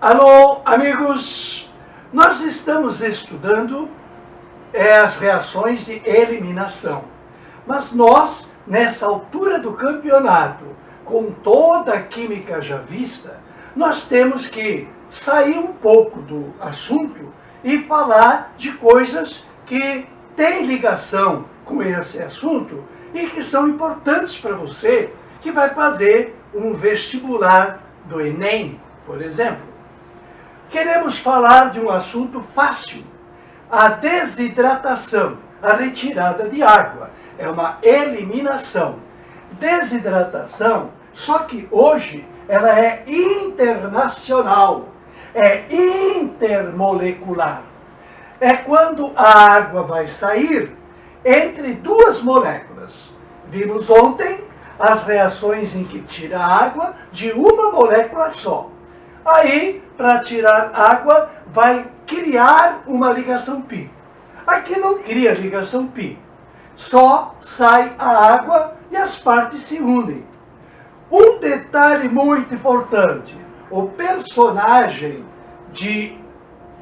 Alô, amigos! Nós estamos estudando as reações de eliminação. Mas nós, nessa altura do campeonato, com toda a química já vista, nós temos que sair um pouco do assunto e falar de coisas que têm ligação com esse assunto e que são importantes para você, que vai fazer um vestibular do Enem, por exemplo. Queremos falar de um assunto fácil, a desidratação, a retirada de água. É uma eliminação. Desidratação, só que hoje ela é internacional, é intermolecular. É quando a água vai sair entre duas moléculas. Vimos ontem as reações em que tira água de uma molécula só. Aí, para tirar água, vai criar uma ligação π. Aqui não cria ligação π. Só sai a água e as partes se unem. Um detalhe muito importante. O personagem de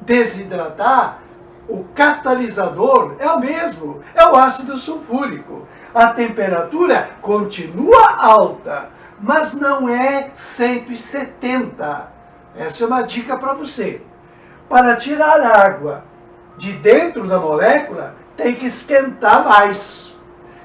desidratar, o catalisador, é o mesmo. É o ácido sulfúrico. A temperatura continua alta, mas não é 170. Essa é uma dica para você. Para tirar água de dentro da molécula, tem que esquentar mais.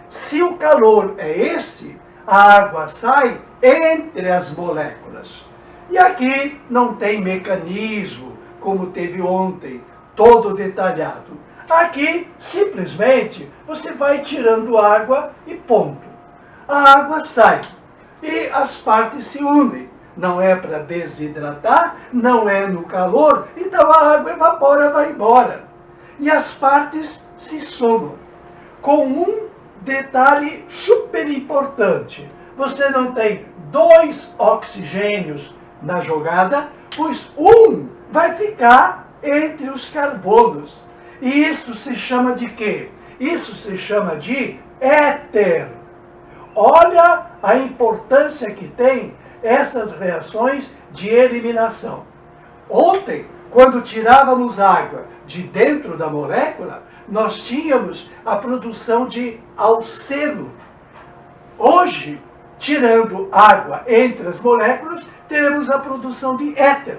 Se o calor é este, a água sai entre as moléculas. E aqui não tem mecanismo, como teve ontem, todo detalhado. Aqui, simplesmente, você vai tirando água e ponto. A água sai e as partes se unem. Não é para desidratar, não é no calor, então a água evapora, vai embora. E as partes se somam. Com um detalhe super importante. Você não tem dois oxigênios na jogada, pois um vai ficar entre os carbonos. E isso se chama de quê? Isso se chama de éter. Olha a importância que tem essas reações de eliminação. Ontem, quando tirávamos água de dentro da molécula, nós tínhamos a produção de alceno. Hoje, tirando água entre as moléculas, teremos a produção de éter.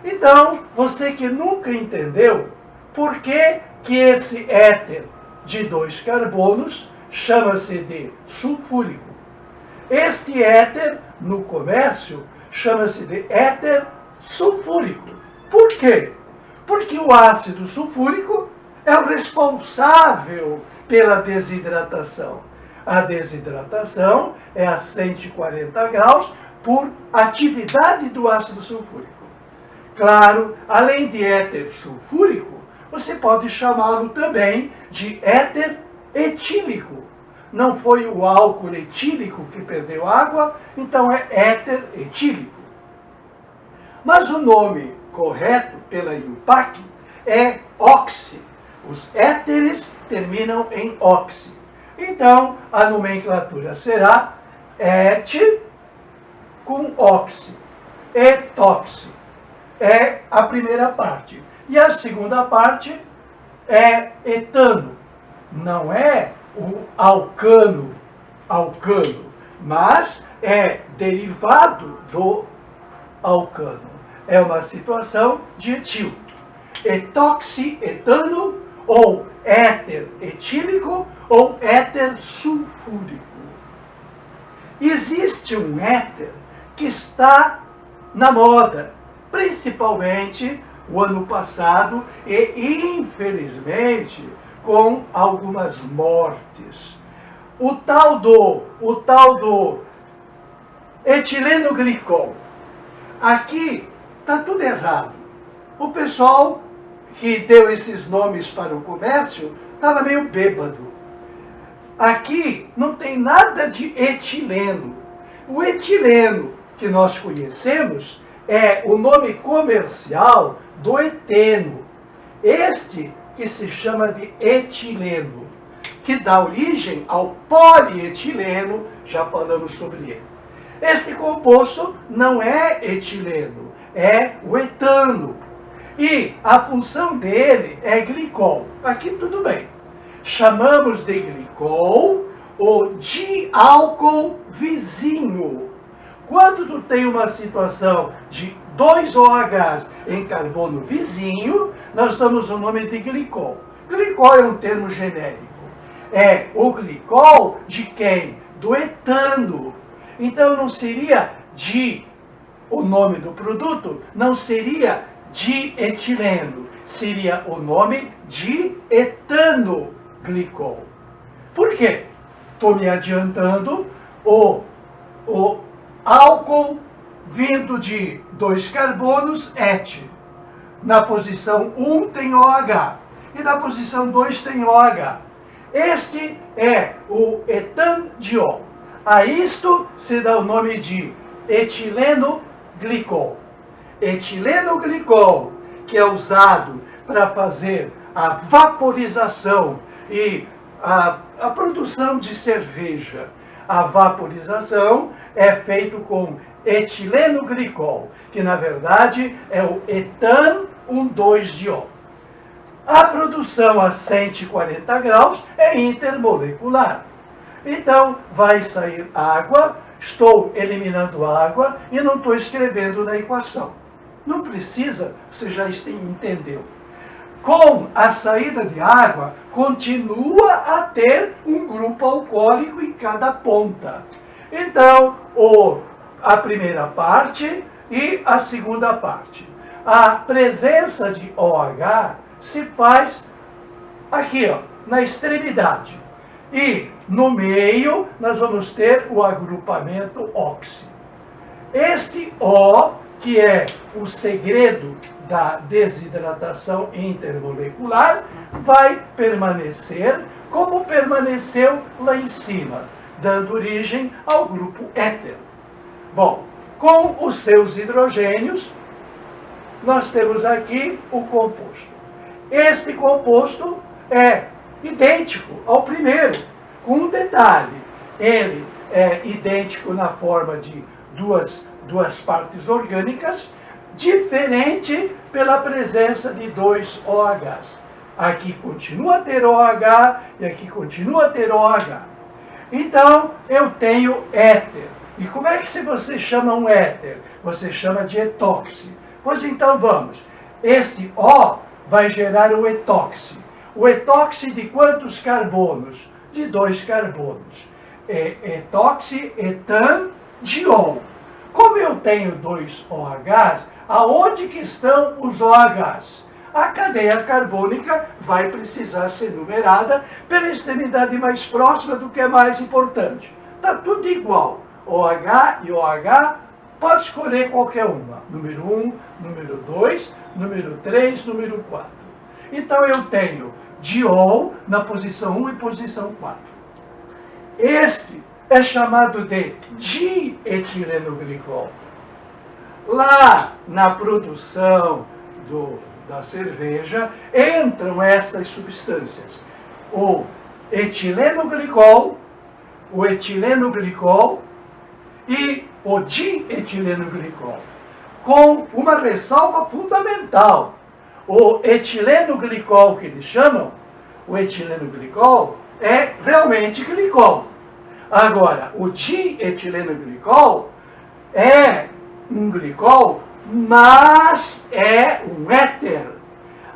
Então, você que nunca entendeu por que esse éter de dois carbonos chama-se de sulfúrico. Este éter, no comércio, chama-se de éter sulfúrico. Por quê? Porque o ácido sulfúrico é o responsável pela desidratação. A desidratação é a 140 graus por atividade do ácido sulfúrico. Claro, além de éter sulfúrico, você pode chamá-lo também de éter etílico. Não foi o álcool etílico que perdeu água, então é éter etílico. Mas o nome correto pela IUPAC é oxi. Os éteres terminam em oxi. Então, a nomenclatura será et com oxi. Etoxi. É a primeira parte. E a segunda parte é etano. Não é o alcano, mas é derivado do alcano. É uma situação de etil. Etoxietano, ou éter etílico, ou éter sulfúrico. Existe um éter que está na moda, principalmente o ano passado e, infelizmente, com algumas mortes. O tal do etileno glicol. Aqui está tudo errado. O pessoal que deu esses nomes para o comércio estava meio bêbado. Aqui não tem nada de etileno. O etileno que nós conhecemos é o nome comercial do eteno. Este que se chama de etileno, que dá origem ao polietileno, já falamos sobre ele. Este composto não é etileno, é o etano. E a função dele é glicol. Aqui tudo bem. Chamamos de glicol o diálcool vizinho. Quando tu tem uma situação de 2 OHs em carbono vizinho, nós damos o nome de glicol. Glicol é um termo genérico. É o glicol de quem? Do etano. Então não seria o nome do produto não seria dietileno, seria o nome de etanoglicol. Por quê? Estou me adiantando, o álcool vindo de 2 carbonos, et. Na posição 1 tem OH e na posição 2 tem OH. Este é o etandiol. A isto se dá o nome de etilenoglicol. Etilenoglicol, que é usado para fazer a vaporização e a produção de cerveja. A vaporização é feito com etilenoglicol, que na verdade é o etan 1,2-diol. A produção a 140 graus é intermolecular. Então, vai sair água, estou eliminando água e não estou escrevendo na equação. Não precisa, você já entendeu. Com a saída de água, continua a ter um grupo alcoólico em cada ponta. Então, a primeira parte e a segunda parte. A presença de OH se faz aqui, ó, na extremidade. E no meio nós vamos ter o agrupamento oxi. Este O, que é o segredo da desidratação intermolecular, vai permanecer como permaneceu lá em cima, dando origem ao grupo éter. Bom, com os seus hidrogênios, nós temos aqui o composto. Este composto é idêntico ao primeiro, com um detalhe. Ele é idêntico na forma de duas partes orgânicas, diferente pela presença de 2 OHs. Aqui continua a ter OH e aqui continua a ter OH. Então, eu tenho éter. E como é que você chama um éter? Você chama de etóxi. Pois então vamos. Esse O vai gerar o etóxi. O etóxi de quantos carbonos? De 2 carbonos. Etóxi, etandiol. Como eu tenho 2 OHs, aonde que estão os OHs? A cadeia carbônica vai precisar ser numerada pela extremidade mais próxima do que é mais importante. Está tudo igual. OH e OH, pode escolher qualquer uma. Número 1, número 2, número 3, número 4. Então eu tenho diol na posição 1 e posição 4. Este é chamado de dietilenoglicol. Lá na produção da cerveja entram essas substâncias. O etilenoglicol e o dietilenoglicol. Com uma ressalva fundamental. O etilenoglicol que eles chamam, o etilenoglicol é realmente glicol. Agora, o dietilenoglicol é um glicol, mas é um éter.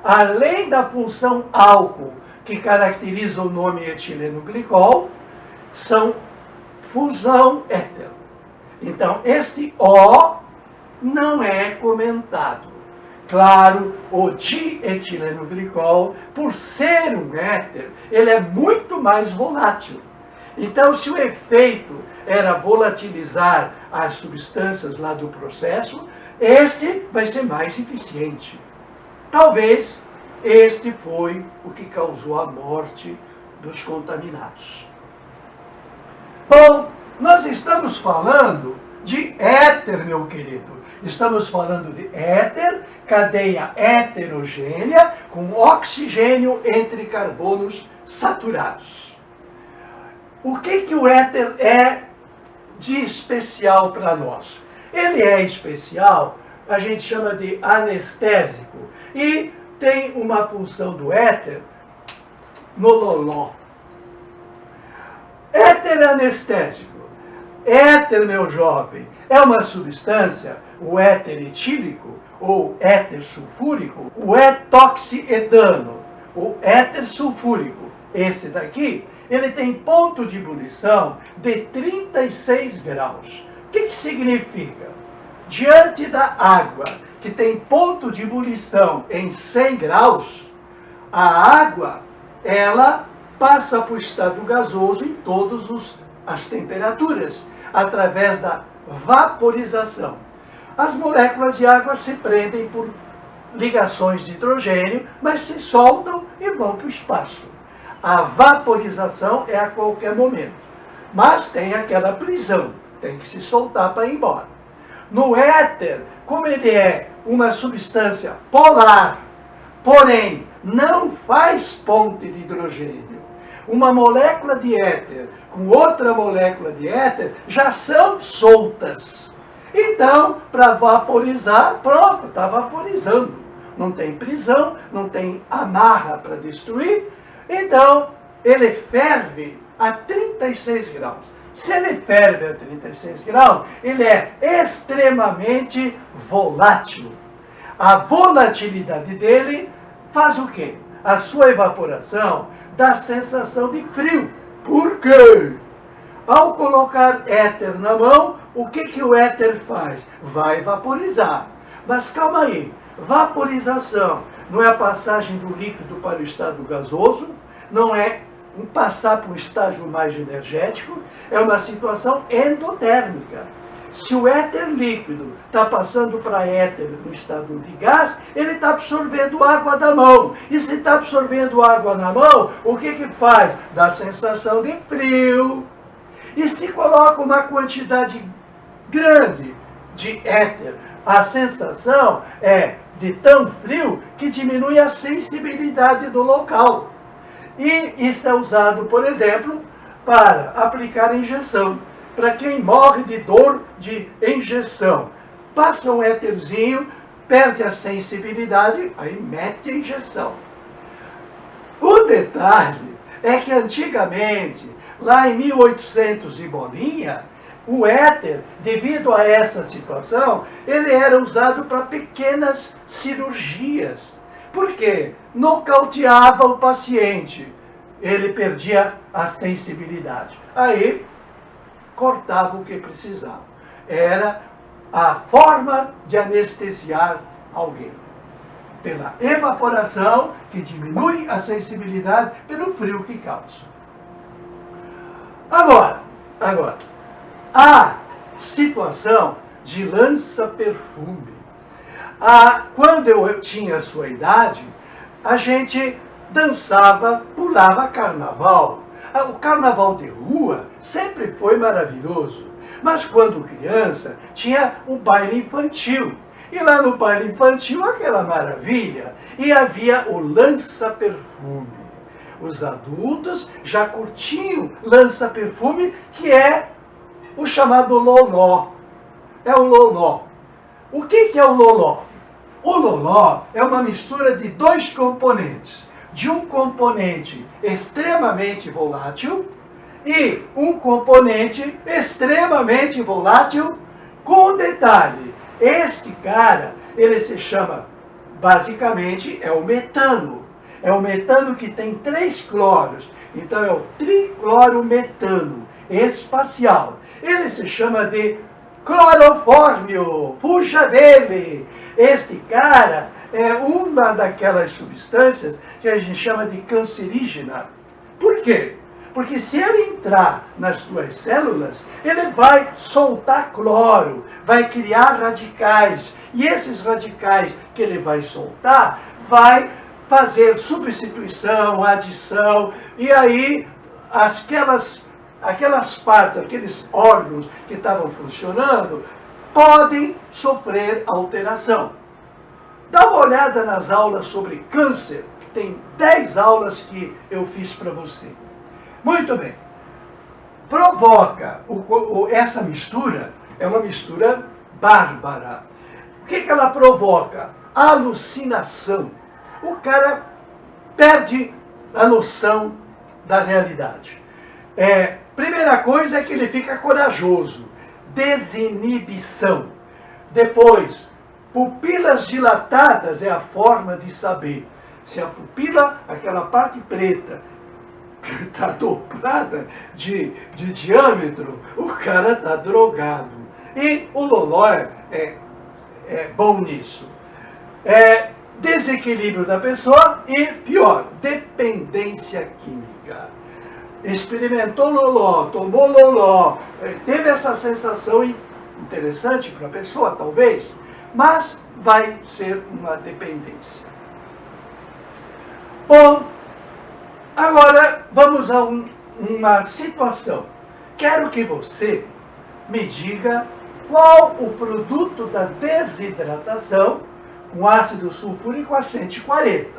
Além da função álcool, que caracteriza o nome etilenoglicol, são fusão éter. Então, este O não é comentado. Claro, o dietilenoglicol, por ser um éter, ele é muito mais volátil. Então, se o efeito era volatilizar as substâncias lá do processo, este vai ser mais eficiente. Talvez este foi o que causou a morte dos contaminados. Bom, nós estamos falando de éter, meu querido. Estamos falando de éter, cadeia heterogênea, com oxigênio entre carbonos saturados. O que o éter é de especial para nós? Ele é especial a gente chama de anestésico. E tem uma função do éter no loló. Éter anestésico. Éter, meu jovem, é uma substância, o éter etílico, ou éter sulfúrico, o etoxietano, o éter sulfúrico. Esse daqui, ele tem ponto de ebulição de 36 graus. O que significa? Diante da água, que tem ponto de ebulição em 100 graus, a água, ela passa para o estado gasoso em todas as temperaturas, através da vaporização. As moléculas de água se prendem por ligações de hidrogênio, mas se soltam e vão para o espaço. A vaporização é a qualquer momento, mas tem aquela prisão, tem que se soltar para ir embora. No éter, como ele é uma substância polar, porém não faz ponte de hidrogênio, uma molécula de éter com outra molécula de éter já são soltas. Então, para vaporizar, pronto, está vaporizando. Não tem prisão, não tem amarra para destruir. Então, ele ferve a 36 graus. Se ele ferve a 36 graus, ele é extremamente volátil. A volatilidade dele faz o quê? A sua evaporação dá sensação de frio. Por quê? Ao colocar éter na mão, o que o éter faz? Vai vaporizar. Mas calma aí, vaporização não é a passagem do líquido para o estado gasoso, não é um passar para um estágio mais energético, é uma situação endotérmica. Se o éter líquido está passando para éter no estado de gás, ele está absorvendo água da mão. E se está absorvendo água na mão, o que faz? Dá sensação de frio. E se coloca uma quantidade grande de éter, a sensação é de tão frio que diminui a sensibilidade do local. E isso é usado, por exemplo, para aplicar injeção. Para quem morre de dor de injeção, passa um éterzinho, perde a sensibilidade, aí mete a injeção. O detalhe é que antigamente, lá em 1800 e bolinha, o éter, devido a essa situação, ele era usado para pequenas cirurgias. Por quê? Nocauteava o paciente. Ele perdia a sensibilidade. Aí, cortava o que precisava. Era a forma de anestesiar alguém. Pela evaporação, que diminui a sensibilidade, pelo frio que causa. Agora, a situação de lança-perfume. Quando eu tinha a sua idade, a gente dançava, pulava carnaval. O carnaval de rua sempre foi maravilhoso, mas quando criança tinha o baile infantil. E lá no baile infantil, aquela maravilha, e havia o lança-perfume. Os adultos já curtiam lança-perfume, que é o chamado loló. É o loló. O que é o loló? O loló é uma mistura de dois componentes. De um componente extremamente volátil e um componente extremamente volátil com detalhe. Este cara, ele se chama, basicamente, é o metano. É o metano que tem 3 cloros. Então é o triclorometano espacial. Ele se chama de clorofórmio. Fuja dele! Este cara é uma daquelas substâncias que a gente chama de cancerígena. Por quê? Porque se ele entrar nas tuas células, ele vai soltar cloro, vai criar radicais. E esses radicais que ele vai soltar, vai fazer substituição, adição, e aí aquelas partes, aqueles órgãos que estavam funcionando, podem sofrer alteração. Dá uma olhada nas aulas sobre câncer. Tem 10 aulas que eu fiz para você. Muito bem. Provoca essa mistura, é uma mistura bárbara. O que ela provoca? Alucinação. O cara perde a noção da realidade. Primeira coisa é que ele fica corajoso. Desinibição. Depois, pupilas dilatadas é a forma de saber. Se a pupila, aquela parte preta, está dobrada de diâmetro, o cara está drogado. E o loló é bom nisso. Desequilíbrio da pessoa e, pior, dependência química. Experimentou loló, tomou loló, teve essa sensação interessante para a pessoa, talvez, mas vai ser uma dependência. Bom, agora vamos a uma situação. Quero que você me diga qual o produto da desidratação com ácido sulfúrico a 140.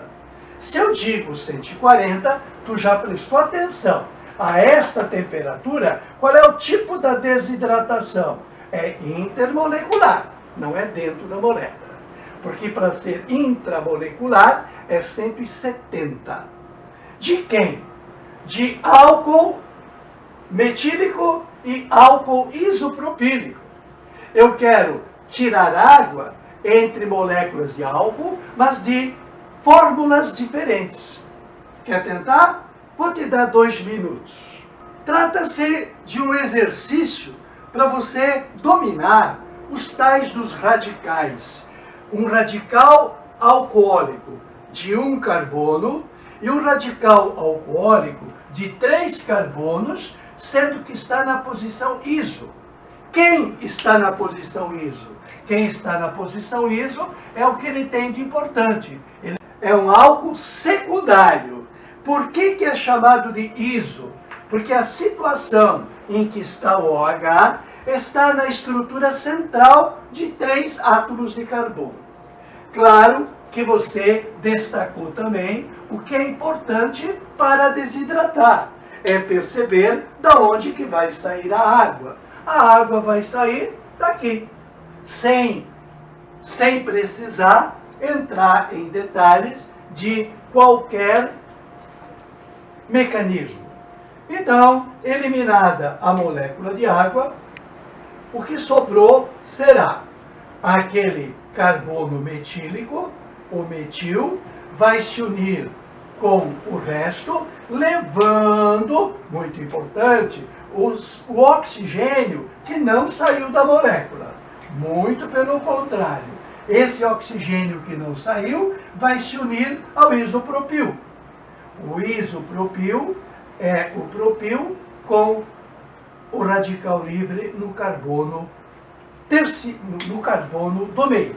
Se eu digo 140, tu já prestou atenção. A esta temperatura, qual é o tipo da desidratação? É intermolecular, não é dentro da molécula. Porque para ser intramolecular é 170. De quem? De álcool metílico e álcool isopropílico. Eu quero tirar água entre moléculas de álcool, mas de fórmulas diferentes. Quer tentar? Vou te dar 2 minutos. Trata-se de um exercício para você dominar os tais dos radicais. Um radical alcoólico de 1 carbono e um radical alcoólico de 3 carbonos, sendo que está na posição iso. Quem está na posição iso? Quem está na posição iso é o que ele tem de importante. Ele é um álcool secundário. Por que é chamado de iso? Porque a situação em que está o OH está na estrutura central de 3 átomos de carbono. Claro que você destacou também o que é importante para desidratar. É perceber da onde que vai sair a água. A água vai sair daqui, sem precisar entrar em detalhes de qualquer mecanismo. Então, eliminada a molécula de água, o que sobrou será aquele carbono metílico, o metil, vai se unir com o resto, levando, muito importante, o oxigênio que não saiu da molécula. Muito pelo contrário. Esse oxigênio que não saiu vai se unir ao isopropil. O isopropil é o propil com o radical livre no carbono do meio.